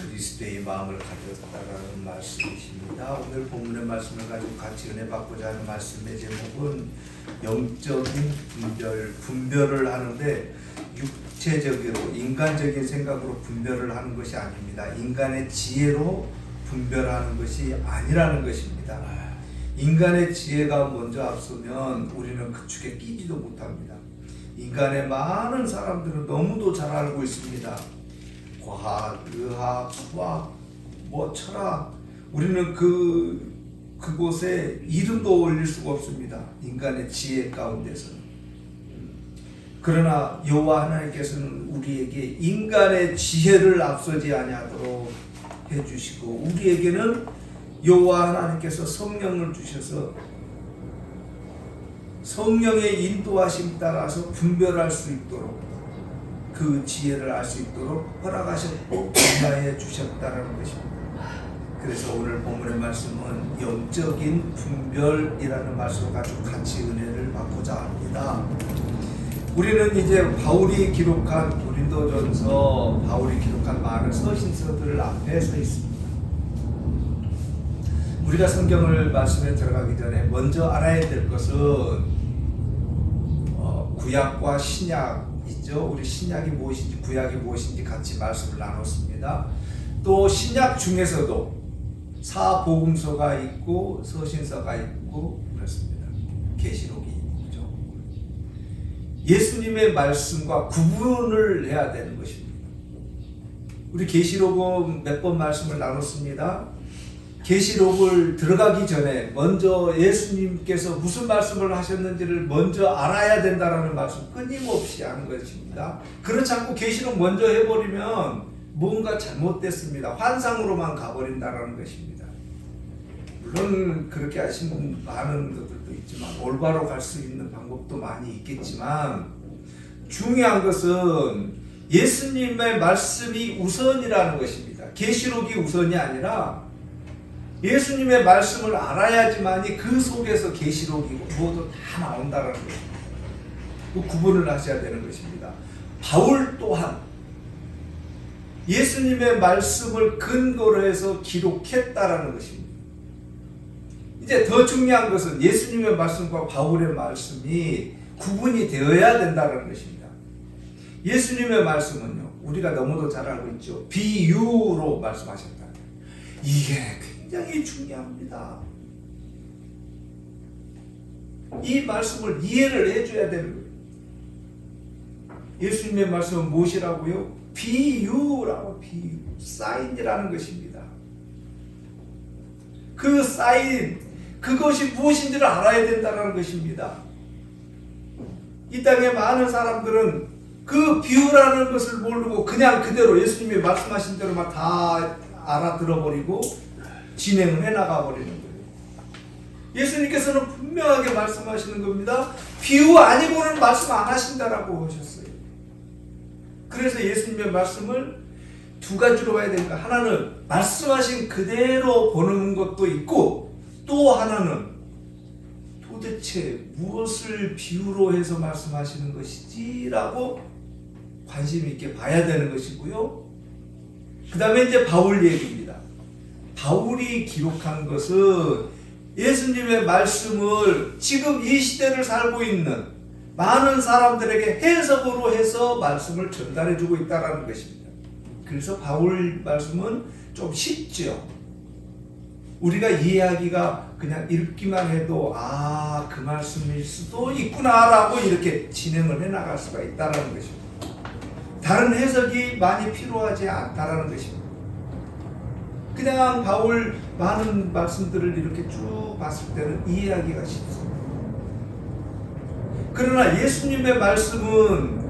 그리스도의 마음을 가졌다라는 말씀이십니다. 오늘 본문의 말씀을 가지고 같이 은혜 받고자 하는 말씀의 제목은 영적인 분별을 하는데 육체적으로 인간적인 생각으로 분별을 하는 것이 아닙니다. 인간의 지혜로 분별하는 것이 아니라는 것입니다. 인간의 지혜가 먼저 앞서면 우리는 그 축에 끼지도 못합니다. 인간의 많은 사람들은 너무도 잘 알고 있습니다. 과학, 의학, 수학, 철학, 우리는 그곳에 이름도 올릴 수가 없습니다. 인간의 지혜 가운데서는. 그러나 여호와 하나님께서는 우리에게 인간의 지혜를 앞서지 아니하도록 해주시고, 우리에게는 여호와 하나님께서 성령을 주셔서 성령의 인도하심 따라서 분별할 수 있도록, 그 지혜를 알 수 있도록 허락하셨고 인도해 주셨다는 것입니다. 그래서 오늘 본문의 말씀은 영적인 분별이라는 말씀을 가지고 같이 은혜를 받고자 합니다. 우리는 이제 바울이 기록한 고린도전서, 바울이 기록한 많은 서신서들 앞에 서 있습니다. 우리가 성경을 말씀에 들어가기 전에 먼저 알아야 될 것은 구약과 신약 있죠. 우리 신약이 무엇인지 구약이 무엇인지 같이 말씀을 나눴습니다. 또 신약 중에서도 사복음서가 있고 서신서가 있고 그렇습니다. 계시록이 있죠. 예수님의 말씀과 구분을 해야 되는 것입니다. 우리 계시록은 몇 번 말씀을 나눴습니다. 계시록을 들어가기 전에 먼저 예수님께서 무슨 말씀을 하셨는지를 먼저 알아야 된다라는 말씀 끊임없이 하는 것입니다. 그렇지 않고 계시록 먼저 해버리면 뭔가 잘못됐습니다. 환상으로만 가버린다라는 것입니다. 물론 그렇게 하시는 많은 것들도 있지만 올바로 갈 수 있는 방법도 많이 있겠지만, 중요한 것은 예수님의 말씀이 우선이라는 것입니다. 계시록이 우선이 아니라 예수님의 말씀을 알아야지만이 그 속에서 계시록이고 무엇도 다 나온다는 것입니다. 그 구분을 하셔야 되는 것입니다. 바울 또한 예수님의 말씀을 근거로 해서 기록했다라는 것입니다. 이제 더 중요한 것은 예수님의 말씀과 바울의 말씀이 구분이 되어야 된다는 것입니다. 예수님의 말씀은요, 우리가 너무도 잘 알고 있죠. 비유로 말씀하셨다. 이게 굉장히 중요합니다. 이 말씀을 이해를 해줘야 되는 거예요. 예수님의 말씀은 무엇이라고요? 비유라고, 비유, 사인이라는 것입니다. 그 사인, 그것이 무엇인지를 알아야 된다는 것입니다. 이 땅에 많은 사람들은 그 비유라는 것을 모르고 그냥 그대로 예수님이 말씀하신 대로만 다 알아들어버리고 진행을 해나가 버리는 거예요. 예수님께서는 분명하게 말씀하시는 겁니다. 비유 아니고는 말씀 안 하신다라고 하셨어요. 그래서 예수님의 말씀을 두 가지로 봐야 되니까, 하나는 말씀하신 그대로 보는 것도 있고, 또 하나는 도대체 무엇을 비유로 해서 말씀하시는 것이지라고 관심 있게 봐야 되는 것이고요. 그 다음에 이제 바울 얘기입니다. 바울이 기록한 것은 예수님의 말씀을 지금 이 시대를 살고 있는 많은 사람들에게 해석으로 해서 말씀을 전달해 주고 있다는 것입니다. 그래서 바울 말씀은 좀 쉽죠. 우리가 이해하기가 그냥 읽기만 해도 그 말씀일 수도 있구나라고 이렇게 진행을 해나갈 수가 있다는 것입니다. 다른 해석이 많이 필요하지 않다라는 것입니다. 그냥 바울 많은 말씀들을 이렇게 쭉 봤을 때는 이해하기가 쉽습니다. 그러나 예수님의 말씀은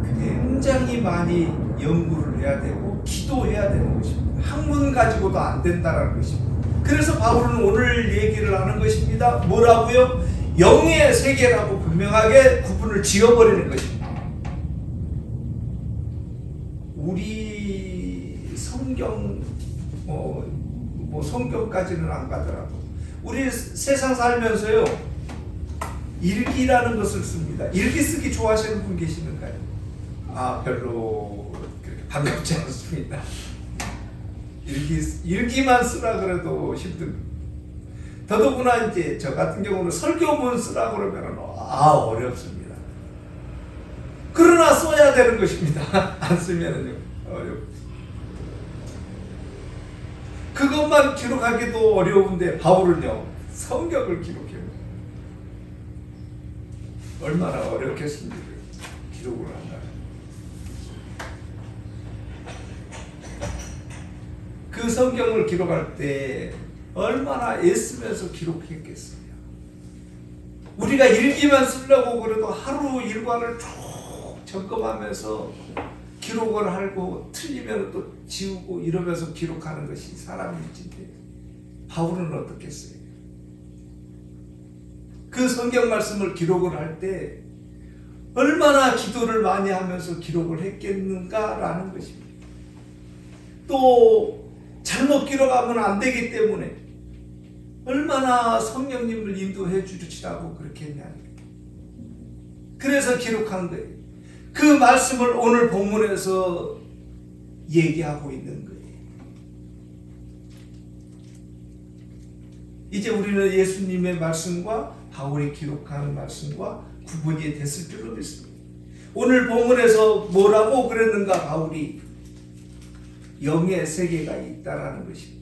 굉장히 많이 연구를 해야 되고 기도해야 되는 것입니다. 학문 가지고도 안 된다는 것입니다. 그래서 바울은 오늘 얘기를 하는 것입니다. 뭐라고요? 영의 세계라고 분명하게 구분을 지어버리는 것입니다. 우리 성경, 성경까지는 안 가더라도 우리 세상 살면서요, 일기라는 것을 씁니다. 일기 쓰기 좋아하시는 분 계시는가요? 별로 그렇게 반갑지 않습니다. 일기만 쓰라 그래도 힘듭니다. 더더구나 이제 저 같은 경우는 설교문 쓰라 그러면 어렵습니다. 그러나 써야 되는 것입니다. 안 쓰면은요 어렵죠. 그것만 기록하기도 어려운데 바울은요 성경을 기록해요. 얼마나 어렵겠습니까? 기록을 한다. 그 성경을 기록할 때 얼마나 애쓰면서 기록했겠어요. 우리가 일기만 쓰려고 그래도 하루 일과를 쭉 점검하면서 기록을 하고 틀리면 또 지우고 이러면서 기록하는 것이 사람의 일인데 바울은 어떻겠어요? 그 성경 말씀을 기록을 할 때 얼마나 기도를 많이 하면서 기록을 했겠는가라는 것입니다. 또 잘못 기록하면 안 되기 때문에 얼마나 성령님을 인도해 주시라고 그렇게 했냐. 그래서 기록한 거예요. 그 말씀을 오늘 본문에서 얘기하고 있는 거예요. 이제 우리는 예수님의 말씀과 바울이 기록하는 말씀과 구분이 됐을 줄로 믿습니다. 오늘 본문에서 뭐라고 그랬는가? 바울이 영의 세계가 있다라는 것입니다.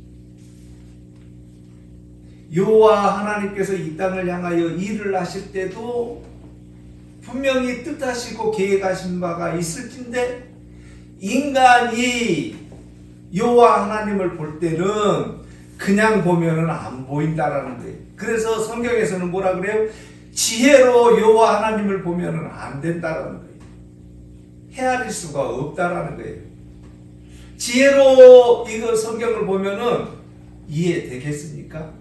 여호와 하나님께서 이 땅을 향하여 일을 하실 때도 분명히 뜻하시고 계획하신 바가 있을진데 인간이 여호와 하나님을 볼 때는 그냥 보면은 안 보인다라는 거예요. 그래서 성경에서는 뭐라 그래요? 지혜로 여호와 하나님을 보면은 안 된다라는 거예요. 헤아릴 수가 없다라는 거예요. 지혜로 이거 성경을 보면은 이해되겠습니까?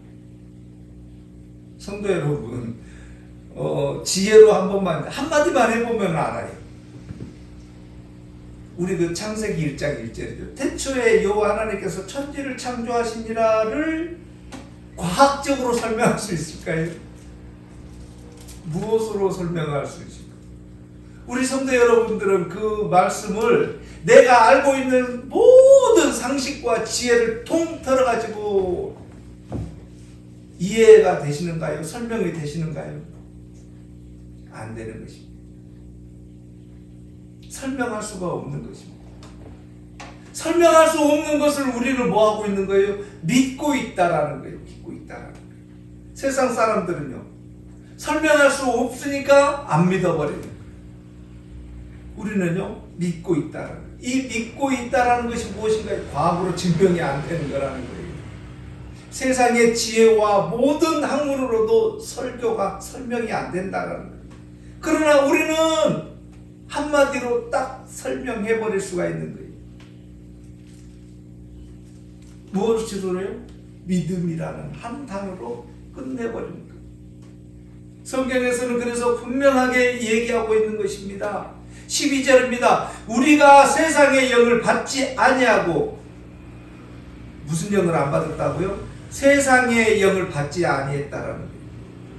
성도 여러분, 지혜로 한마디만 해보면 알아요. 우리 그 창세기 1장 1절이죠. 태초에 여호와 하나님께서 천지를 창조하시니라를 과학적으로 설명할 수 있을까요? 무엇으로 설명할 수 있을까요? 우리 성도 여러분들은 그 말씀을 내가 알고 있는 모든 상식과 지혜를 통틀어 가지고 이해가 되시는가요? 설명이 되시는가요? 안 되는 것입니다. 설명할 수가 없는 것입니다. 설명할 수 없는 것을 우리는 뭐 하고 있는 거예요? 믿고 있다라는 거예요. 믿고 있다라는 거예요. 세상 사람들은요, 설명할 수 없으니까 안 믿어버리는 거예요. 우리는요, 믿고 있다라는 거예요. 이 믿고 있다라는 것이 무엇인가요? 과학으로 증명이 안 되는 거라는 거예요. 세상의 지혜와 모든 학문으로도 설명이 안 된다라는 거예요. 그러나 우리는 한마디로 딱 설명해 버릴 수가 있는 거예요. 무엇으로요? 믿음이라는 한 단어로 끝내버리는 거예요. 성경에서는 그래서 분명하게 얘기하고 있는 것입니다. 12절입니다. 우리가 세상의 영을 받지 아니하고, 무슨 영을 안 받았다고요? 세상의 영을 받지 아니했다라는 거예요.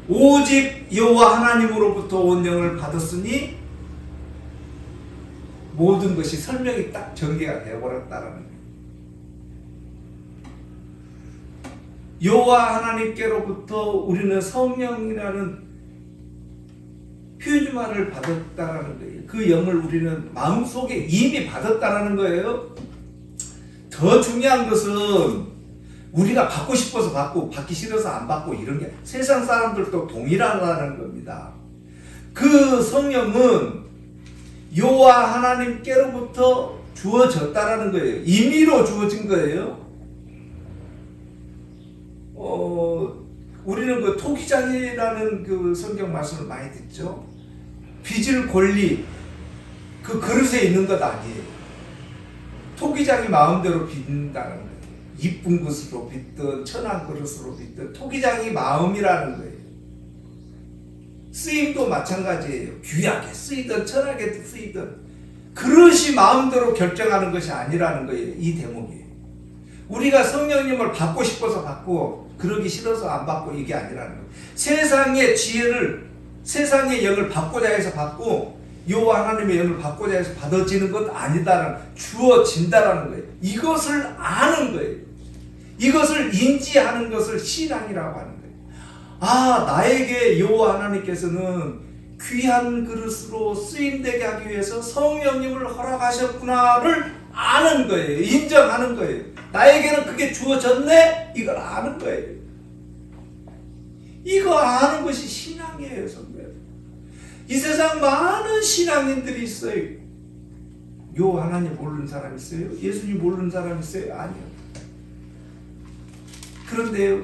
오직 여호와 하나님으로부터 온 영을 받았으니 모든 것이 설명이 딱 전개가 되어버렸다라는 거예요. 여호와 하나님께로부터 우리는 성령이라는 표준말을 받았다라는 거예요. 그 영을 우리는 마음속에 이미 받았다라는 거예요. 더 중요한 것은 우리가 받고 싶어서 받고 받기 싫어서 안 받고 이런 게 세상 사람들도 동일하다는 겁니다. 그 성령은 여호와 하나님께로부터 주어졌다라는 거예요. 임의로 주어진 거예요. 우리는 그 토기장이라는 그 성경 말씀을 많이 듣죠. 빚을 권리 그 그릇에 있는 것 아니에요. 토기장이 마음대로 빚는다는 거예요. 이쁜 것으로 빚든 천한 그릇으로 빚든 토기장이 마음이라는 거예요. 쓰임도 마찬가지예요. 귀하게 쓰이든 천하게 쓰이든 그릇이 마음대로 결정하는 것이 아니라는 거예요. 이 대목이에요. 우리가 성령님을 받고 싶어서 받고 그러기 싫어서 안 받고 이게 아니라는 거예요. 세상의 지혜를 세상의 영을 받고자 해서 받고 여호와 하나님의 영을 받고자 해서 받아지는 것 아니다라는, 주어진다라는 거예요. 이것을 아는 거예요. 이것을 인지하는 것을 신앙이라고 하는 거예요. 아, 나에게 여호와 하나님께서는 귀한 그릇으로 쓰임되게 하기 위해서 성령님을 허락하셨구나를 아는 거예요. 인정하는 거예요. 나에게는 그게 주어졌네? 이걸 아는 거예요. 이거 아는 것이 신앙이에요, 성도 여러분. 이 세상 많은 신앙인들이 있어요. 요 하나님 모르는 사람 있어요? 예수님 모르는 사람 있어요? 아니요. 그런데요,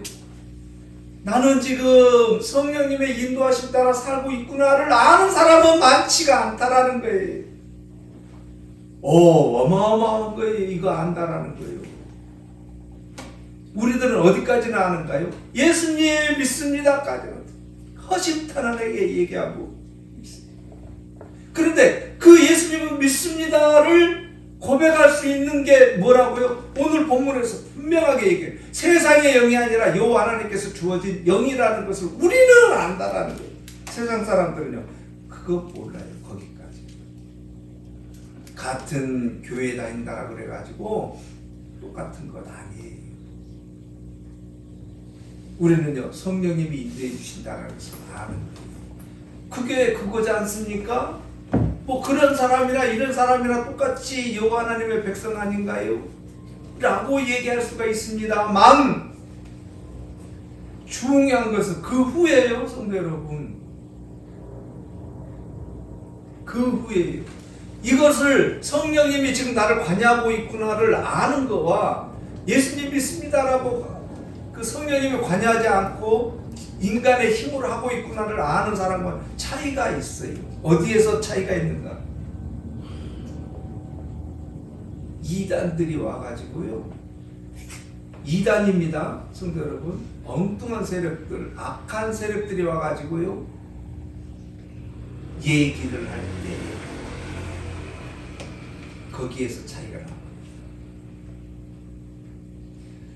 나는 지금 성령님의 인도하심 따라 살고 있구나를 아는 사람은 많지가 않다라는 거예요. 어마어마한 거예요. 이거 안다라는 거예요. 우리들은 어디까지나 아는가요? 예수님 믿습니다까지는 허심탄회하게 얘기하고 있어요. 그런데 그 예수님을 믿습니다를 고백할 수 있는 게 뭐라고요? 오늘 본문에서 분명하게 얘기해요. 세상의 영이 아니라 여호와 하나님께서 주어진 영이라는 것을 우리는 안다라는 거예요. 세상 사람들은요, 그거 몰라요. 거기까지. 같은 교회 다닌다라 그래가지고 똑같은 것 아니에요. 우리는요, 성령님이 인도해 주신다라는 것을 아는 거예요. 그게 그거지 않습니까? 뭐 그런 사람이나 이런 사람이나 똑같이 여호와 하나님의 백성 아닌가요? 라고 얘기할 수가 있습니다만, 중요한 것은 그 후에요, 성도 여러분. 그 후에요. 이것을 성령님이 지금 나를 관여하고 있구나를 아는 거와 예수님 믿습니다라고 그 성령님이 관여하지 않고 인간의 힘으로 하고 있구나를 아는 사람과 차이가 있어요. 어디에서 차이가 있는가? 이단들이 와가지고요, 이단입니다, 성도 여러분. 엉뚱한 세력들, 악한 세력들이 와가지고요, 얘기를 할 때 거기에서 차이가 납니다.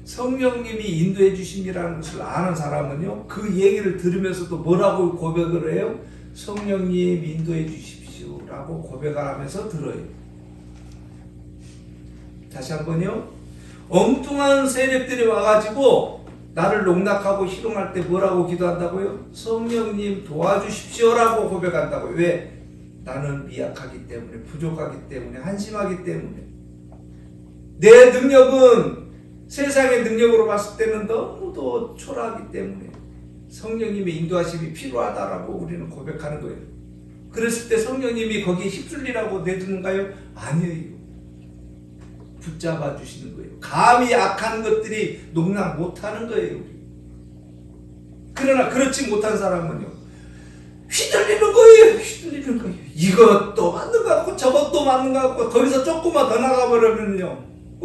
성령님이 인도해 주심이라는 것을 아는 사람은요, 그 얘기를 들으면서도 뭐라고 고백을 해요? 성령님 인도해 주십시오 라고 고백을 하면서 들어요. 다시 한번요. 엉뚱한 세력들이 와가지고 나를 농락하고 희롱할 때 뭐라고 기도한다고요? 성령님 도와주십시오 라고 고백한다고요. 왜? 나는 미약하기 때문에, 부족하기 때문에, 한심하기 때문에. 내 능력은 세상의 능력으로 봤을 때는 너무도 초라하기 때문에 성령님의 인도하심이 필요하다라고 우리는 고백하는 거예요. 그랬을 때 성령님이 거기에 휩쓸리라고 내두는가요? 아니에요. 붙잡아 주시는 거예요. 감히 악한 것들이 농락 못하는 거예요. 그러나 그렇지 못한 사람은요, 휘둘리는 거예요. 휘둘리는 거예요. 이것도 맞는 것 같고 저것도 맞는 것 같고, 거기서 조금만 더 나가버리면요,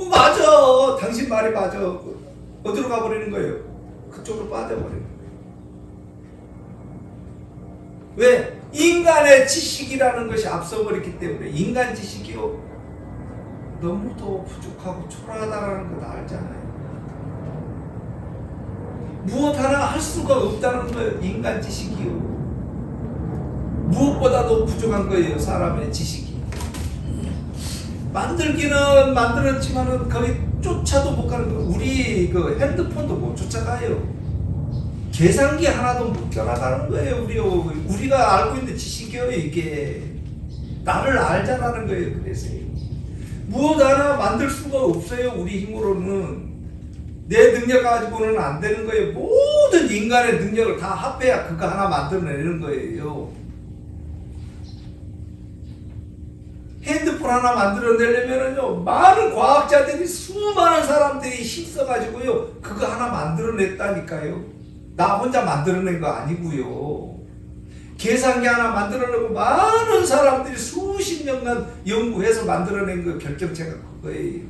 맞아, 당신 말이 맞아, 어디로 가버리는 거예요? 그쪽으로 빠져버리는 거예요. 왜? 인간의 지식이라는 것이 앞서버렸기 때문에. 인간 지식이요, 너무도 부족하고 초라하다는 걸 알잖아요. 무엇 하나 할 수가 없다는 거예요. 인간 지식이요, 무엇보다도 부족한 거예요. 사람의 지식이. 만들기는 만들었지만은 거의 쫓아도 못 가는 거예요. 우리 그 핸드폰도 못 쫓아가요. 계산기 하나도 못 껴나가는 거예요. 우리가 알고 있는 지식이요, 이게. 나를 알자라는 거예요. 그래서 무엇 하나 만들 수가 없어요. 우리 힘으로는. 내 능력 가지고는 안 되는 거예요. 모든 인간의 능력을 다 합해야 그거 하나 만들어내는 거예요. 핸드폰 하나 만들어내려면요, 많은 과학자들이, 수많은 사람들이 힘써가지고요, 그거 하나 만들어냈다니까요. 나 혼자 만들어낸 거 아니고요. 계산기 하나 만들어내고 많은 사람들이 수십 년간 연구해서 만들어낸 그 결정체가 그거예요.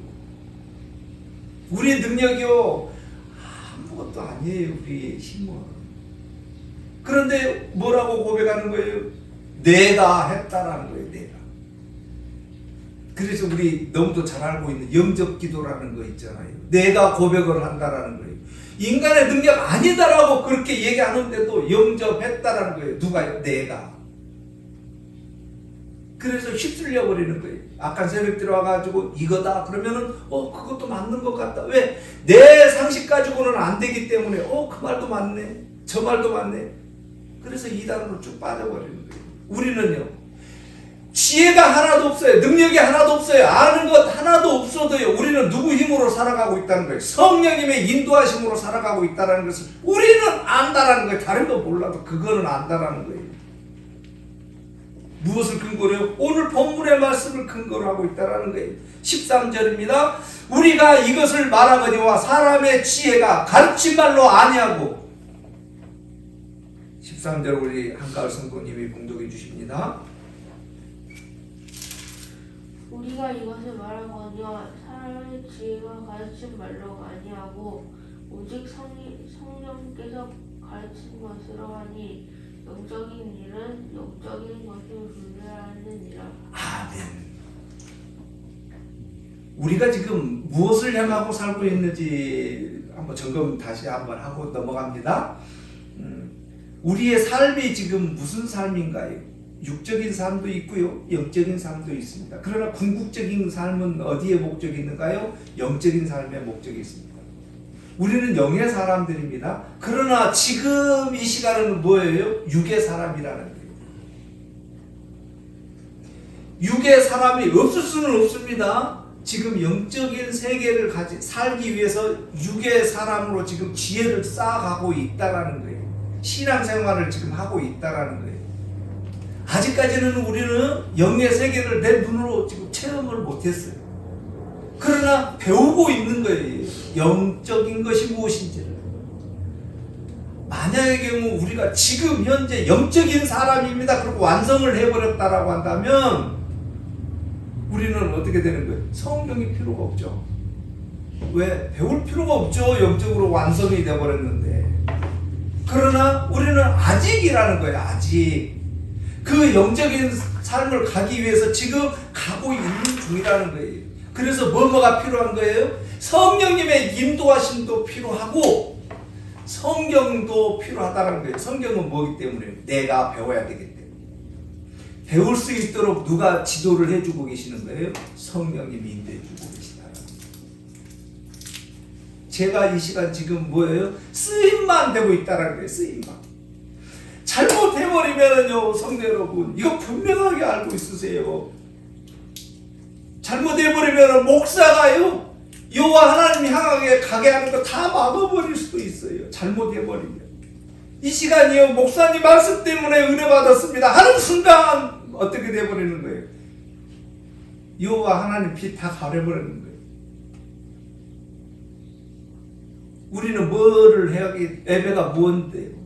우리의 능력이요, 아무것도 아니에요. 우리의 힘은. 그런데 뭐라고 고백하는 거예요? 내가 했다라는 거예요. 내가. 그래서 우리 너무도 잘 알고 있는 영접 기도라는 거 있잖아요. 내가 고백을 한다라는 거예요. 인간의 능력 아니다라고 그렇게 얘기하는데도 영접했다라는 거예요. 누가요? 내가. 그래서 휩쓸려 버리는 거예요. 악한 새벽 들어와가지고 이거다 그러면은 그것도 맞는 것 같다. 왜? 내 상식 가지고는 안 되기 때문에 그 말도 맞네, 저 말도 맞네. 그래서 이단으로 쭉 빠져버리는 거예요. 우리는요, 지혜가 하나도 없어요. 능력이 하나도 없어요. 아는 것 하나도 없어도요, 우리는 누구 힘으로 살아가고 있다는 거예요. 성령님의 인도하심으로 살아가고 있다는 것을 우리는 안다라는 거예요. 다른 거 몰라도 그거는 안다라는 거예요. 무엇을 근거로 해요? 오늘 본문의 말씀을 근거로 하고 있다는 거예요. 13절입니다. 우리가 이것을 말하거니와 사람의 지혜가 가르친 말로 아니하고. 13절 우리 한가을 성도님이 봉독해 주십니다. 우리가 이것을 말하거니와 사람의 지혜가 가르친 말로 아니하고 오직 성령께서 가르친 것으로 하니 영적인 일은 영적인 것을 분별하느니라. 아멘. 우리가 지금 무엇을 향하고 살고 있는지 한번 점검 다시 한번 하고 넘어갑니다. 우리의 삶이 지금 무슨 삶인가요? 육적인 삶도 있고요, 영적인 삶도 있습니다. 그러나 궁극적인 삶은 어디에 목적이 있는가요? 영적인 삶에 목적이 있습니다. 우리는 영의 사람들입니다. 그러나 지금 이 시간은 뭐예요? 육의 사람이라는 거예요. 육의 사람이 없을 수는 없습니다. 지금 영적인 세계를 살기 위해서 육의 사람으로 지금 지혜를 쌓아가고 있다라는 거예요. 신앙생활을 지금 하고 있다라는 거예요. 아직까지는 우리는 영의 세계를 내 눈으로 지금 체험을 못했어요. 그러나 배우고 있는 거예요. 영적인 것이 무엇인지를. 만약의 경우 우리가 지금 현재 영적인 사람입니다, 그리고 완성을 해버렸다라고 한다면 우리는 어떻게 되는 거예요? 성경이 필요가 없죠. 왜? 배울 필요가 없죠. 영적으로 완성이 되어버렸는데. 그러나 우리는 아직이라는 거예요. 아직. 그 영적인 삶을 가기 위해서 지금 가고 있는 중이라는 거예요. 그래서 뭐가 필요한 거예요? 성령님의 인도하심도 필요하고 성경도 필요하다는 거예요. 성경은 뭐기 때문에? 내가 배워야 되기 때문에. 배울 수 있도록 누가 지도를 해주고 계시는 거예요? 성령님이 인도해주고 계시다는 거예요. 제가 이 시간 지금 뭐예요? 쓰임만 되고 있다는 거예요. 쓰임만. 잘못해버리면요, 성도 여러분, 이거 분명하게 알고 있으세요. 잘못해버리면 목사가요, 여호와 하나님이 향하게 가게 하는 거 다 막아버릴 수도 있어요. 잘못해버리면. 이 시간이요, 목사님 말씀 때문에 은혜 받았습니다 하는 순간 어떻게 돼버리는 거예요? 여호와 하나님 빛 다 가려버리는 거예요. 우리는 뭐를 해야지? 예배가 뭔데요?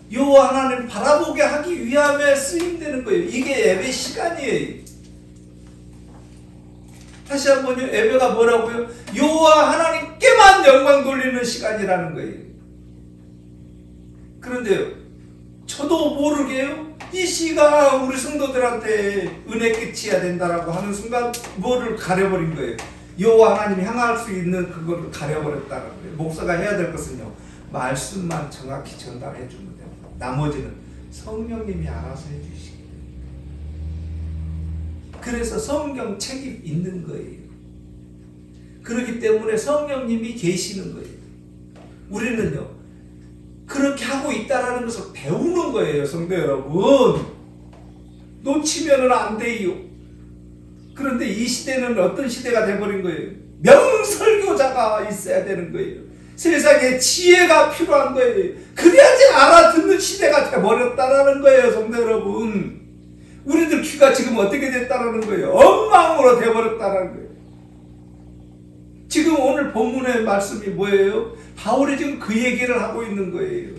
여호와 하나님 바라보게 하기 위함에 쓰임되는 거예요. 이게 예배 시간이에요. 다시 한번요, 예배가 뭐라고요? 여호와 하나님께만 영광 돌리는 시간이라는 거예요. 그런데요, 저도 모르게요, 이 시간 우리 성도들한테 은혜 끼쳐야 된다라고 하는 순간 뭐를 가려버린 거예요? 여호와 하나님이 향할 수 있는 그거를 가려버렸다는 거예요. 목사가 해야 될 것은요, 말씀만 정확히 전달해 주면 돼요. 나머지는 성령님이 알아서 해주시기. 그래서 성경 책이 있는 거예요. 그렇기 때문에 성령님이 계시는 거예요. 우리는요, 그렇게 하고 있다라는 것을 배우는 거예요. 성도 여러분, 놓치면은 안 돼요. 그런데 이 시대는 어떤 시대가 돼버린 거예요? 명설교자가 있어야 되는 거예요. 세상에 지혜가 필요한 거예요. 그래야지 알아듣는 시대가 돼버렸다라는 거예요. 성도 여러분, 우리들 귀가 지금 어떻게 됐다라는 거예요? 엉망으로 돼버렸다라는 거예요. 지금 오늘 본문의 말씀이 뭐예요? 바울이 지금 그 얘기를 하고 있는 거예요.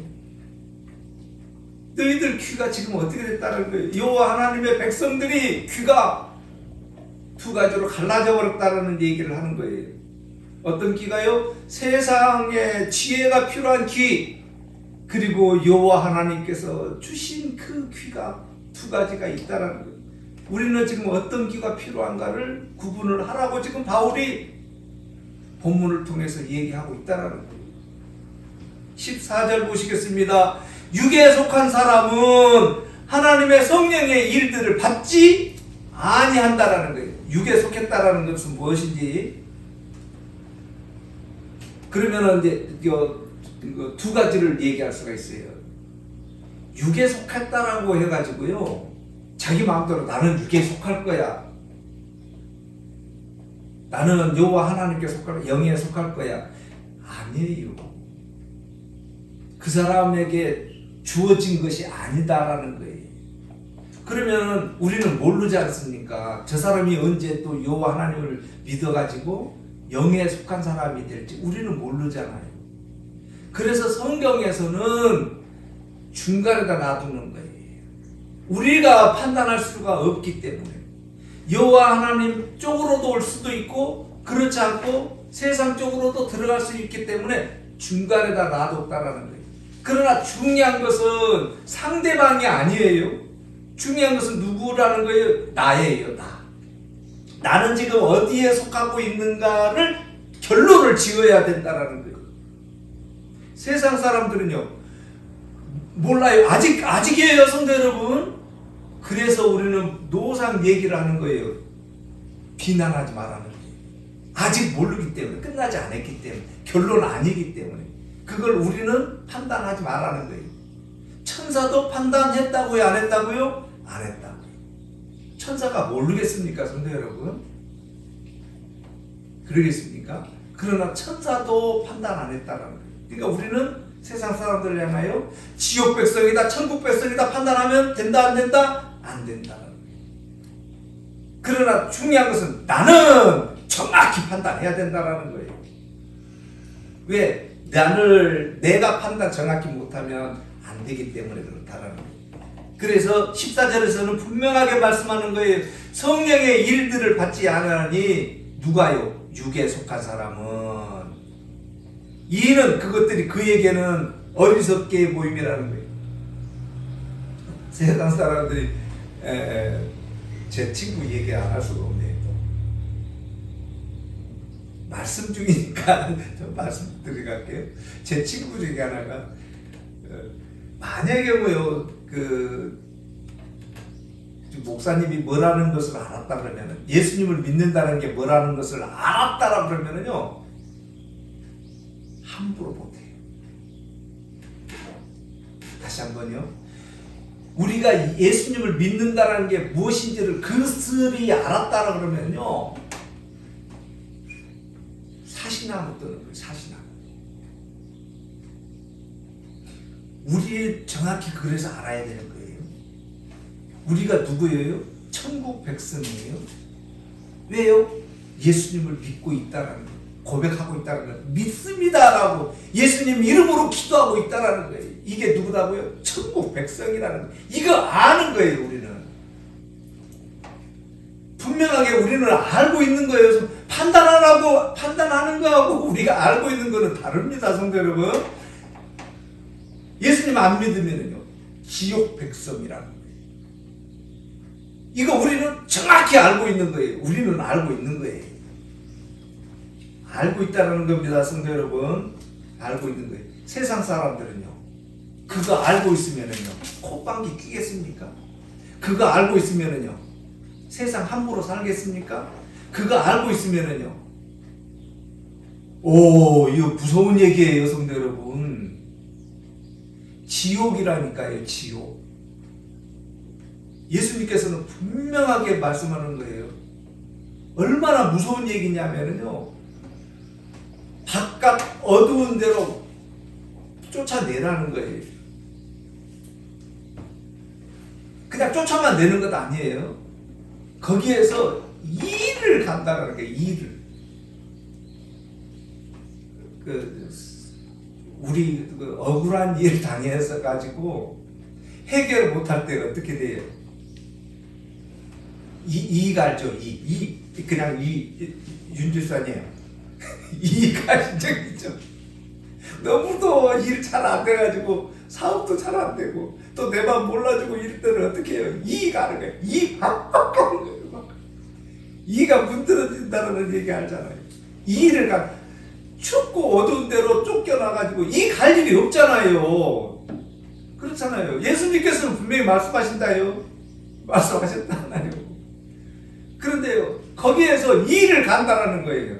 너희들 귀가 지금 어떻게 됐다는 거예요? 여호와 하나님의 백성들이 귀가 두 가지로 갈라져 버렸다는 얘기를 하는 거예요. 어떤 귀가요? 세상에 지혜가 필요한 귀, 그리고 여호와 하나님께서 주신 그 귀가 두 가지가 있다는 거예요. 우리는 지금 어떤 귀가 필요한가를 구분을 하라고 지금 바울이 본문을 통해서 얘기하고 있다는 거예요. 14절 보시겠습니다. 육에 속한 사람은 하나님의 성령의 일들을 받지 아니한다라는 거예요. 육에 속했다라는 것은 무엇인지. 그러면은 이제 두 가지를 얘기할 수가 있어요. 육에 속했다라고 해가지고요, 자기 마음대로 나는 육에 속할 거야, 나는 여호와 하나님께 속할, 영에 속할 거야. 아니에요. 그 사람에게 주어진 것이 아니다라는 거예요. 그러면 우리는 모르지 않습니까? 저 사람이 언제 또 여호와 하나님을 믿어가지고 영에 속한 사람이 될지 우리는 모르잖아요. 그래서 성경에서는 중간에다 놔두는 거예요. 우리가 판단할 수가 없기 때문에 여호와 하나님 쪽으로도 올 수도 있고 그렇지 않고 세상 쪽으로도 들어갈 수 있기 때문에 중간에다 놔뒀다라는 거예요. 그러나 중요한 것은 상대방이 아니에요. 중요한 것은 누구라는 거예요? 나예요. 나는 지금 어디에 속하고 있는가를 결론을 지어야 된다라는 거예요. 세상 사람들은요, 몰라요. 아직이에요, 성도 여러분. 그래서 우리는 노상 얘기를 하는 거예요. 비난하지 말라는 거예요. 아직 모르기 때문에, 끝나지 않았기 때문에, 결론 아니기 때문에 그걸 우리는 판단하지 말라는 거예요. 천사도 판단했다고요? 안 했다고요? 안 했다고요. 천사가 모르겠습니까, 성도 여러분? 그러겠습니까? 그러나 천사도 판단 안 했다라는 거예요. 그러니까 우리는 세상 사람들을 향하여 지옥 백성이다, 천국 백성이다 판단하면 된다, 안 된다? 안 된다는 거예요. 그러나 중요한 것은 나는 정확히 판단해야 된다라는 거예요. 왜? 내가 판단 정확히 못하면 안 되기 때문에 그렇다라는 거예요. 그래서 14절에서는 분명하게 말씀하는 거예요. 성령의 일들을 받지 않으니 누가요? 육에 속한 사람은. 이는 그것들이 그에게는 어리석게 보임이라는 거예요. 세상 사람들이 제 친구 얘기 안 할 수가 없네요. 말씀 중이니까 좀 말씀 드려갈게요. 제 친구 중에 하나가 만약에 목사님이 뭐라는 것을 알았다 그러면, 예수님을 믿는다는 게 뭐라는 것을 알았다라 그러면은요, 함부로 못해요. 다시 한번요. 우리가 예수님을 믿는다는 게 무엇인지를 그슬이 알았다라 그러면요, 사시나무 뜨는 거예요. 사시나무. 우리 정확히 그래서 알아야 되는 거예요. 우리가 누구예요? 천국 백성이에요. 왜요? 예수님을 믿고 있다는 거예요. 고백하고 있다는 거예요. 믿습니다라고 예수님 이름으로 기도하고 있다는 거예요. 이게 누구라고요? 천국 백성이라는 거예요. 이거 아는 거예요. 우리는 분명하게 우리는 알고 있는 거예요. 판단하는 거하고 우리가 알고 있는 거는 다릅니다, 성도 여러분. 예수님 안 믿으면요, 지옥 백성이라는 거예요. 이거 우리는 정확히 알고 있는 거예요. 우리는 알고 있는 거예요. 알고 있다는 겁니다, 성도 여러분. 알고 있는 거예요. 세상 사람들은요, 그거 알고 있으면은요, 콧방귀 끼겠습니까? 그거 알고 있으면은요, 세상 함부로 살겠습니까? 그거 알고 있으면은요, 이거 무서운 얘기예요, 성도 여러분. 지옥이라니까요, 지옥. 예수님께서는 분명하게 말씀하는 거예요. 얼마나 무서운 얘기냐면요, 바깥 어두운 데로 쫓아내라는 거예요. 그냥 쫓아만 내는 것 아니에요. 거기에서 일을 간다는 거예요. 일을. 우리 억울한 일 당해서 가지고 해결 못할 때 어떻게 돼요? 이익 알죠? 그냥 윤주선이에요. 이익 아신 적 있죠? 너무도 일 잘 안 돼가지고 사업도 잘 안 되고 또 내 맘 몰라주고 이럴 때는 어떻게 해요? 이익 아는 거예요. 이익 확확 하는 거예요. 이가 문드러진다는 얘기 알잖아요. 이를 춥고 어두운 데로 쫓겨나가지고 이 갈 일이 없잖아요. 그렇잖아요. 예수님께서는 분명히 말씀하신다요. 말씀하셨다 하나요. 그런데요, 거기에서 일을 간다라는 거예요.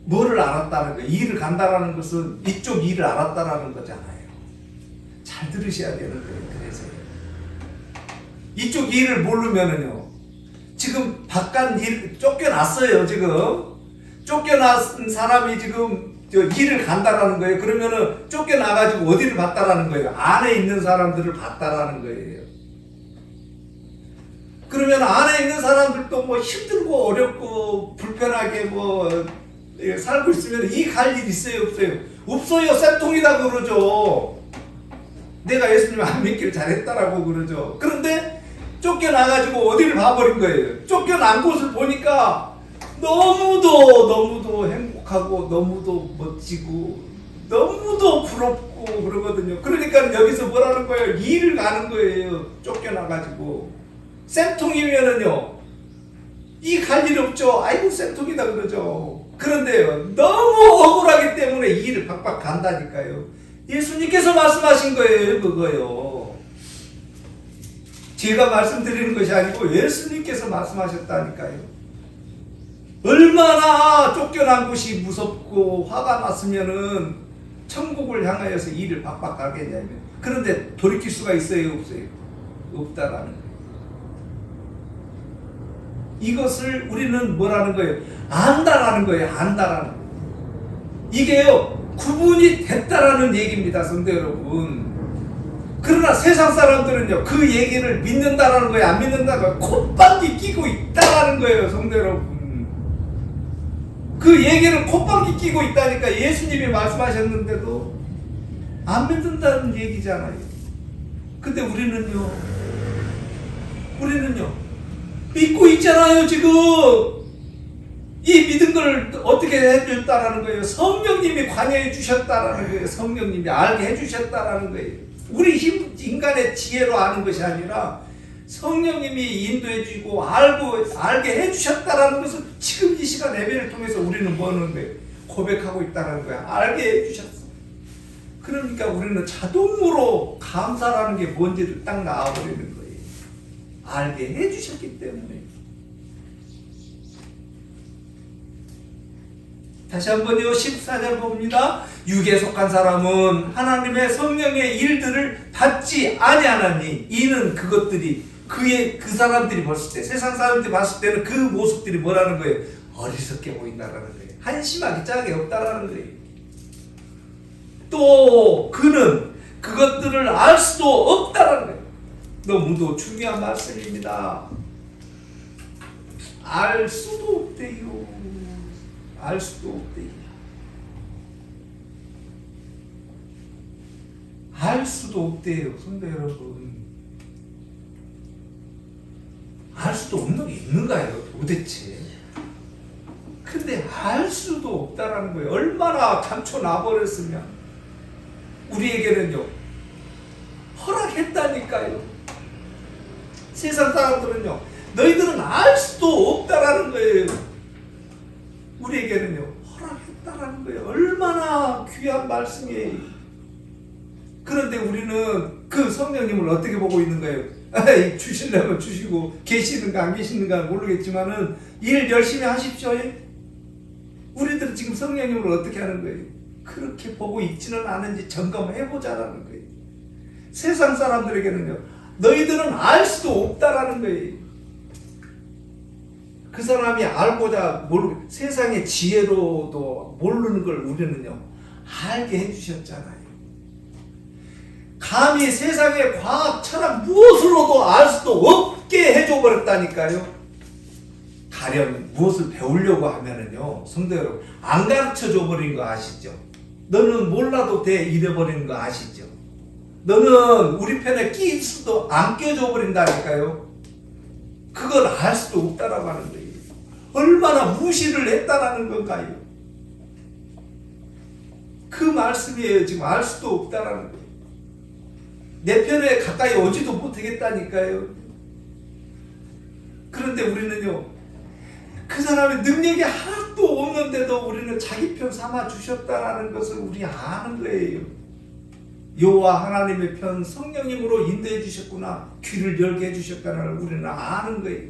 뭐를 알았다는 거예요? 일을 간다라는 것은 이쪽 일을 알았다라는 거잖아요. 잘 들으셔야 되는 거예요. 그래서 이쪽 일을 모르면은요, 지금 바깥 일 쫓겨났어요. 지금 쫓겨난 사람이 지금 일을 간다라는 거예요. 그러면은 쫓겨나가지고 어디를 봤다라는 거예요? 안에 있는 사람들을 봤다라는 거예요. 그러면 안에 있는 사람들도 뭐 힘들고 어렵고 불편하게 뭐 살고 있으면 이 갈 일 있어요, 없어요? 없어요. 쌤통이다 그러죠. 내가 예수님 안 믿기를 잘했다라고 그러죠. 그런데 쫓겨나가지고 어디를 봐버린 거예요. 쫓겨난 곳을 보니까 너무도 행복하고 너무도 멋지고 너무도 부럽고 그러거든요. 그러니까 여기서 뭐라는 거예요? 일을 가는 거예요. 쫓겨나가지고. 쌤통이면은요, 이 갈 일 없죠. 아이고 쌤통이다 그러죠. 그런데요, 너무 억울하기 때문에 이 일을 박박 간다니까요. 예수님께서 말씀하신 거예요, 그거요. 제가 말씀드리는 것이 아니고 예수님께서 말씀하셨다니까요. 얼마나 쫓겨난 곳이 무섭고 화가 났으면은 천국을 향하여서 일을 박박 가겠냐면, 그런데 돌이킬 수가 있어요, 없어요? 없다라는 거예요. 이것을 우리는 뭐라는 거예요? 안다라는 거예요. 안다라는 거예요. 이게요, 구분이 됐다라는 얘기입니다, 성도 여러분. 그러나 세상 사람들은요, 그 얘기를 믿는다라는 거예요, 안 믿는다는 거예요? 콧방귀 끼고 있다라는 거예요, 성도 여러분. 그 얘기를 콧방귀 끼고 있다니까. 예수님이 말씀하셨는데도 안 믿는다는 얘기잖아요. 근데 우리는요 믿고 있잖아요. 지금 이 믿은 걸 어떻게 해줬다라는 거예요? 성령님이 관여해 주셨다라는 거예요. 성령님이 알게 해주셨다라는 거예요. 우리 인간의 지혜로 아는 것이 아니라 성령님이 인도해 주고 알게 해주셨다라는 것을 지금 이 시간 예배를 통해서 우리는 뭐 하는 거예요? 고백하고 있다는 거야. 알게 해주셨어. 그러니까 우리는 자동으로 감사라는 게 뭔지를 딱 나와버리는 거예요. 알게 해주셨기 때문에. 다시 한번요, 14절 봅니다. 육에 속한 사람은 하나님의 성령의 일들을 받지 아니하나니 이는 그것들이 그 사람들이 봤을 때, 세상 사람들이 봤을 때는 그 모습들이 뭐라는 거예요? 어리석게 보인다라는 거예요. 한심하게 짝이 없다라는 거예요. 또 그는 그것들을 알 수도 없다라는 거예요. 너무도 중요한 말씀입니다. 알 수도 없대요. 알 수도 없대요. 알 수도 없대요, 성도 여러분. 알 수도 없는 게 있는가요, 도대체? 근데 알 수도 없다라는 거예요. 얼마나 감춰 놔버렸으면 우리에게는요, 허락했다니까요. 세상 사람들은요, 너희들은 알 수도 없다라는 거예요. 우리에게는요, 허락했다라는 거예요. 얼마나 귀한 말씀이에요. 그런데 우리는 그 성령님을 어떻게 보고 있는 거예요? 주시려면 주시고 계시는가 안 계시는가 모르겠지만은 일 열심히 하십시오. 우리들은 지금 성령님을 어떻게 하는 거예요? 그렇게 보고 있지는 않은지 점검해보자라는 거예요. 세상 사람들에게는요, 너희들은 알 수도 없다라는 거예요. 그 사람이 알고자 세상의 지혜로도 모르는 걸 우리는요, 알게 해주셨잖아요. 감히 세상의 과학, 철학 무엇으로도 알 수도 없게 해줘 버렸다니까요. 가령 무엇을 배우려고 하면은요, 성도 여러분, 안 가르쳐 줘 버린 거 아시죠? 너는 몰라도 돼 이래버리는 거 아시죠? 너는 우리 편에 끼일 수도 안 껴줘 버린다니까요. 그걸 알 수도 없다라고 하는 거예요. 얼마나 무시를 했다라는 건가요? 그 말씀이에요. 지금 알 수도 없다라는 거예요. 내 편에 가까이 오지도 못하겠다니까요. 그런데 우리는요, 그 사람의 능력이 하나도 없는데도 우리는 자기 편 삼아 주셨다라는 것을 우리 아는 거예요. 여호와 하나님의 편 성령님으로 인도해 주셨구나, 귀를 열게 해 주셨구나, 우리는 아는 거예요.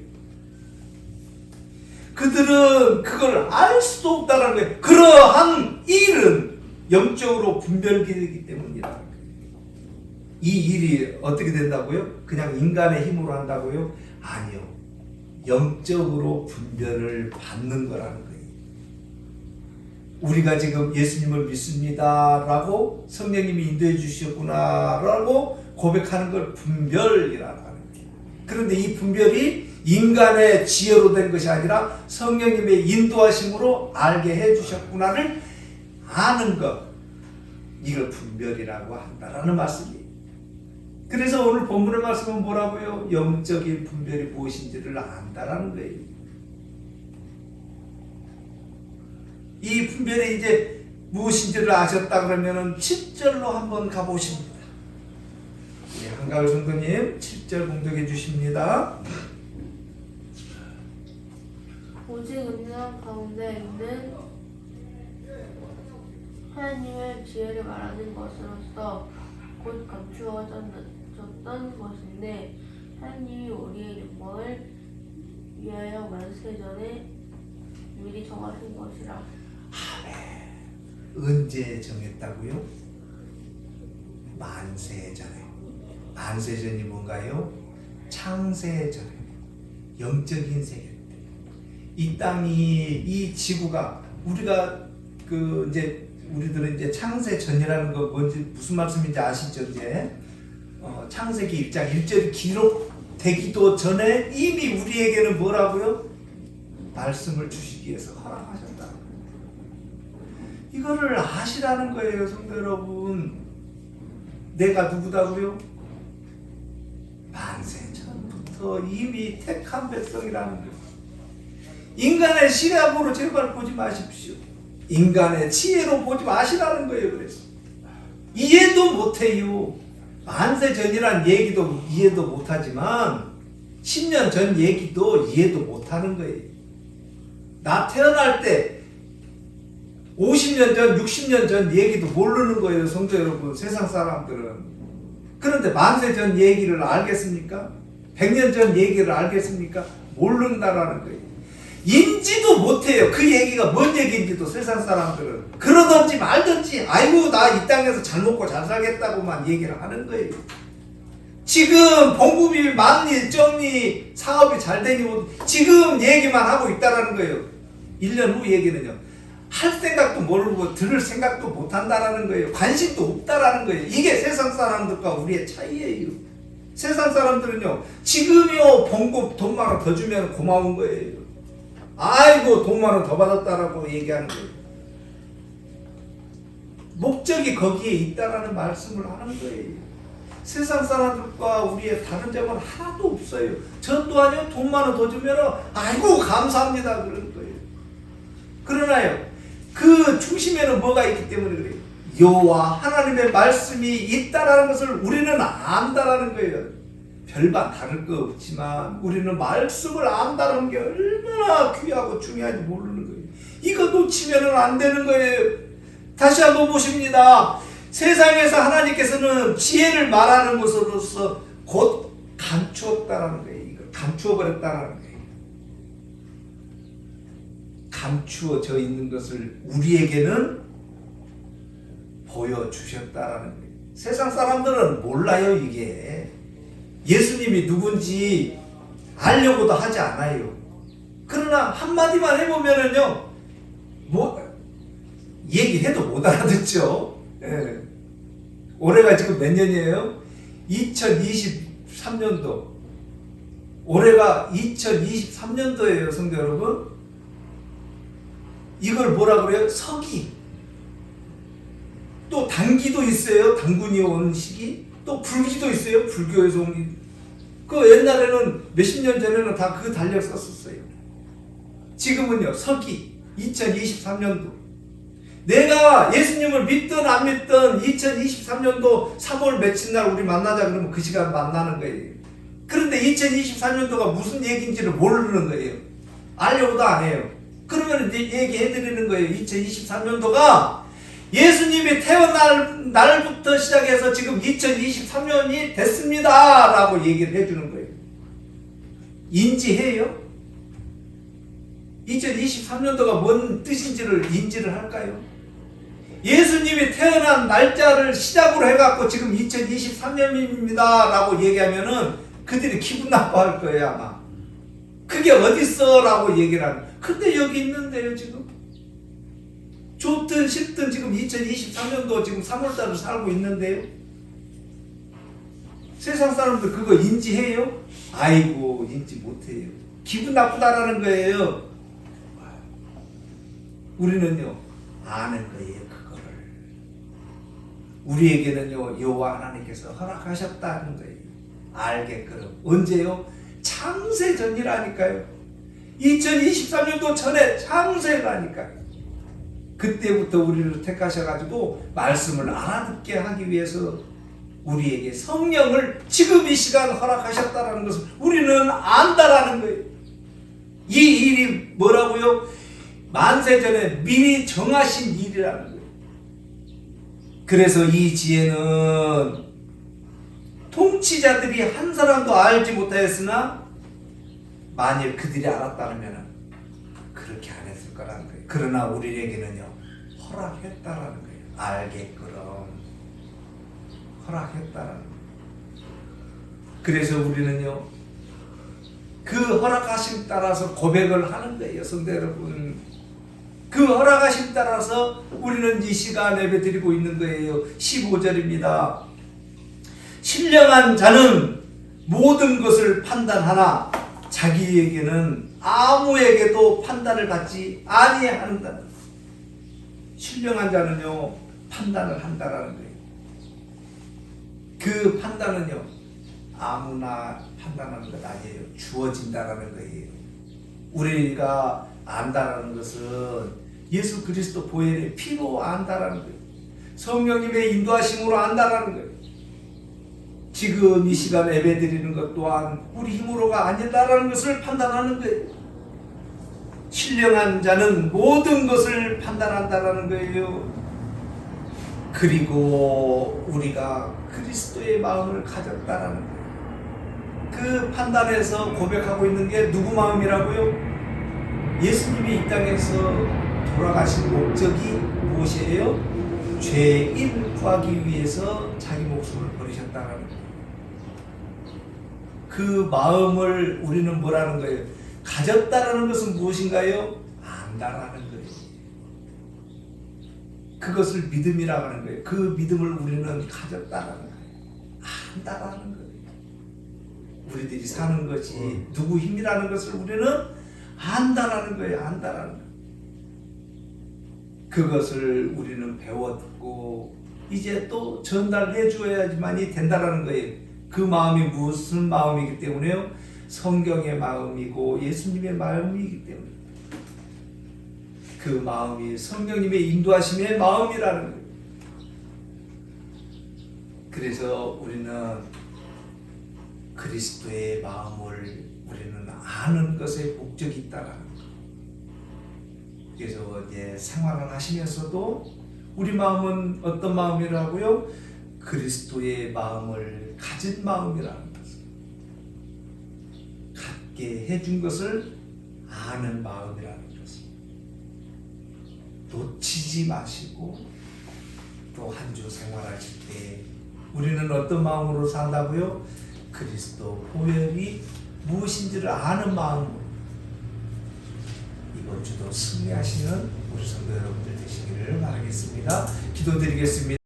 그들은 그걸 알 수도 없다는 거예요. 그러한 일은 영적으로 분별되기 때문이다. 이 일이 어떻게 된다고요? 그냥 인간의 힘으로 한다고요? 아니요. 영적으로 분별을 받는 거라는 거예요. 우리가 지금 예수님을 믿습니다 라고 성령님이 인도해 주셨구나 라고 고백하는 걸 분별이라고 하는 거예요. 그런데 이 분별이 인간의 지혜로 된 것이 아니라 성령님의 인도하심으로 알게 해 주셨구나를 아는 것, 이걸 분별이라고 한다라는 말씀이에요. 그래서 오늘 본문의 말씀은 뭐라고요? 영적인 분별이 무엇인지를 안다라는 거예요. 이 분별이 이제 무엇인지를 아셨다 그러면은 7절로 한번 가보십니다. 예, 한가을 성도님 7절 공독해 주십니다. 오직 은장 가운데 있는 하나님의 지혜를 말하는 것으로서 곧 감추어졌던 것인데 하나님이 우리의 영광을 위하여 만세전에 미리 정하신 것이라. 언제 정했다고요? 만세전에. 만세전이 뭔가요? 창세전에. 영적인 세계 때. 이 땅이, 이 지구가, 우리가 우리들은 이제 창세전이라는 거 뭔지 무슨 말씀인지 아시죠? 이제 창세기 1장 1절이 기록되기도 전에 이미 우리에게는 뭐라고요? 말씀을 주시기 위해서 허락하셨다. 이거를 아시라는 거예요, 성도 여러분. 내가 누구다고요? 만세 전부터 이미 택한 백성이라는 거예요. 인간의 시각으로 제발 보지 마십시오. 인간의 지혜로 보지 마시라는 거예요. 그래서 이해도 못해요. 만세 전이란 얘기도 이해도 못하지만 10년 전 얘기도 이해도 못하는 거예요. 나 태어날 때 50년 전, 60년 전 얘기도 모르는 거예요, 성도 여러분. 세상 사람들은. 그런데 만세 전 얘기를 알겠습니까? 100년 전 얘기를 알겠습니까? 모른다라는 거예요. 인지도 못해요. 그 얘기가 뭔 얘기인지도 세상 사람들은. 그러든지 말든지 아이고 나 이 땅에서 잘 먹고 잘 살겠다고만 얘기를 하는 거예요. 지금 봉급이 많니 적니 사업이 잘 되니 지금 얘기만 하고 있다라는 거예요. 1년 후 얘기는요. 할 생각도 모르고 들을 생각도 못한다라는 거예요. 관심도 없다라는 거예요. 이게 세상 사람들과 우리의 차이예요. 세상 사람들은요. 지금요 봉급 돈 많아 더 주면 고마운 거예요. 아이고 돈 많아 더 받았다라고 얘기하는 거예요. 목적이 거기에 있다라는 말씀을 하는 거예요. 세상 사람들과 우리의 다른 점은 하나도 없어요. 저 또한요 돈 많아 더 주면 아이고 감사합니다 그런 거예요. 그러나요 그 중심에는 뭐가 있기 때문에 그래요. 여호와 하나님의 말씀이 있다라는 것을 우리는 안다라는 거예요. 별반 다를 거 없지만 우리는 말씀을 안다는 게 얼마나 귀하고 중요한지 모르는 거예요. 이거 놓치면 안 되는 거예요. 다시 한번 보십니다. 세상에서 하나님께서는 지혜를 말하는 것으로서 곧 감추었다라는 거예요. 이거 감추어버렸다라는 거예요. 감추어져 있는 것을 우리에게는 보여주셨다라는 거예요. 세상 사람들은 몰라요, 이게. 예수님이 누군지 알려고도 하지 않아요. 그러나 한마디만 해보면은요, 얘기해도 못 알아듣죠. 예. 올해가 지금 몇 년이에요? 2023년도. 올해가 2023년도예요, 성도 여러분. 이걸 뭐라 그래요? 서기. 또 단기도 있어요. 단군이 오는 시기. 또 불기도 있어요. 불교에서 온. 그 옛날에는 몇십 년 전에는 다 그 달력 썼었어요. 지금은요. 서기 2023년도. 내가 예수님을 믿든 안 믿든 2023년도 3월 며칠 날 우리 만나자 그러면 그 시간 만나는 거예요. 그런데 2023년도가 무슨 얘기인지를 모르는 거예요. 알려고도 안 해요. 그러면 이제 얘기해드리는 거예요. 2023년도가 예수님이 태어날 날부터 시작해서 지금 2023년이 됐습니다 라고 얘기를 해주는 거예요. 인지해요? 2023년도가 뭔 뜻인지를 인지를 할까요? 예수님이 태어난 날짜를 시작으로 해갖고 지금 2023년입니다 라고 얘기하면은 그들이 기분 나빠할 거예요 아마. 그게 어딨어 라고 얘기를 하는. 근데 여기 있는데요 지금. 좋든 싫든 지금 2023년도 지금 3월달을 살고 있는데요. 세상 사람들 그거 인지해요? 아이고 인지 못해요. 기분 나쁘다라는 거예요. 우리는요 아는 거예요 그거를. 우리에게는요 여호와 하나님께서 허락하셨다는 거예요. 알게끔. 언제요? 창세 전이라니까요. 2023년도 전에 창세라니까요. 그때부터 우리를 택하셔가지고 말씀을 알아듣게 하기 위해서 우리에게 성령을 지금 이 시간 허락하셨다라는 것을 우리는 안다라는 거예요. 이 일이 뭐라고요? 만세전에 미리 정하신 일이라는 거예요. 그래서 이 지혜는 통치자들이 한 사람도 알지 못하였으나 만일 그들이 알았다면 그렇게 안 했을 거라는 거예요. 그러나 우리에게는요 허락했다라는 거예요. 알게끔 허락했다라는 거예요. 그래서 우리는요 그 허락하심 따라서 고백을 하는 거예요. 성도 여러분, 그 허락하심 따라서 우리는 이 시간 예배 드리고 있는 거예요. 15절입니다. 신령한 자는 모든 것을 판단하나 자기에게는 아무에게도 판단을 받지 아니한다. 신령한 자는요 판단을 한다라는 거예요. 그 판단은요 아무나 판단하는 것 아니에요. 주어진다라는 거예요. 우리가 안다라는 것은 예수 그리스도 보혈의 피로 안다라는 거예요. 성령님의 인도하심으로 안다라는 거예요. 지금 이 시간 예배 드리는 것 또한 우리 힘으로가 아니다라는 것을 판단하는 거예요. 신령한 자는 모든 것을 판단한다라는 거예요. 그리고 우리가 그리스도의 마음을 가졌다라는 거예요. 그 판단에서 고백하고 있는 게 누구 마음이라고요? 예수님이 이 땅에서 돌아가신 목적이 무엇이에요? 죄인 구하기 위해서 자기 목숨을 버리셨다라는 거예요. 그 마음을 우리는 뭐라는 거예요? 가졌다라는 것은 무엇인가요? 안다라는 거예요. 그것을 믿음이라고 하는 거예요. 그 믿음을 우리는 가졌다라는 거예요. 안다라는 거예요. 우리들이 사는 것이 누구 힘이라는 것을 우리는 안다라는 거예요. 안다라는 거예요. 그것을 우리는 배웠고 이제 또 전달해 주어야지만이 된다라는 거예요. 그 마음이 무슨 마음이기 때문에요? 성경의 마음이고 예수님의 마음이기 때문에 그 마음이 성령님의 인도하심의 마음이라는 거예요. 그래서 우리는 그리스도의 마음을 우리는 아는 것에 목적이 있다라는 거예요. 그래서 이제 생활을 하시면서도 우리 마음은 어떤 마음이라고요? 그리스도의 마음을 가진 마음이라는 것을, 갖게 해준 것을 아는 마음이라는 것을 놓치지 마시고 또 한 주 생활하실 때 우리는 어떤 마음으로 산다고요? 그리스도 보혈이 무엇인지를 아는 마음으로 이번 주도 승리하시는 우리 성도 여러분들 되시기를 바라겠습니다. 기도드리겠습니다.